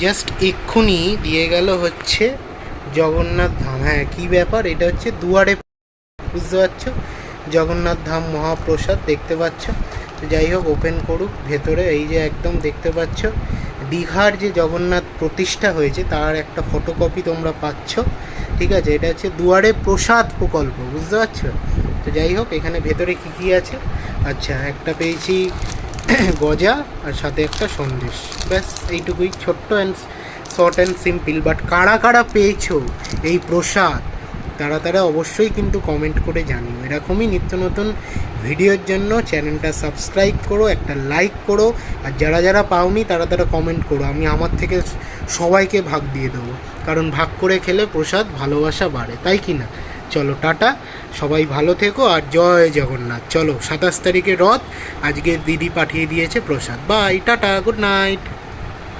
Just এক্ষুনি দিয়ে গেল হচ্ছে জগন্নাথ ধাম। হ্যাঁ, কী ব্যাপার, এটা হচ্ছে দুয়ারে, বুঝতে পারছো, জগন্নাথ ধাম মহাপ্রসাদ দেখতে পাচ্ছ। তো যাই হোক, ওপেন করুক ভেতরে। এই যে একদম দেখতে পাচ্ছ দীঘার যে জগন্নাথ প্রতিষ্ঠা হয়েছে তার একটা ফটোকপি তোমরা পাচ্ছ। ঠিক আছে, এটা হচ্ছে দুয়ারে প্রসাদ প্রকল্প, বুঝতে পারছো। তো যাই হোক, এখানে ভেতরে কী কী আছে, আচ্ছা একটা পেয়েছি গজা আর সাথে একটা সন্দেশ, ব্যাস এইটুকুই, ছোট্ট and short and simple. But কারা কারা পেয়েছো এই প্রসাদ তারা তারা অবশ্যই কিন্তু কমেন্ট করে জানিও। এরকমই নিত্য নতুন ভিডিওর জন্য চ্যানেলটা সাবস্ক্রাইব করো, একটা লাইক করো, আর যারা যারা পাওনি তারা তারা কমেন্ট করো। আমি আমার থেকে সবাইকে ভাগ দিয়ে দেবো, কারণ ভাগ করে খেলে প্রসাদ ভালোবাসা বাড়ে, তাই কি না? চলো টাটা, সবাই ভালো থেকো, আর জয় জগন্নাথ। চলো 27 তারিখে রথ, আজকে দিদি পাঠিয়ে দিয়েছে প্রসাদ। Bye, tata, good night.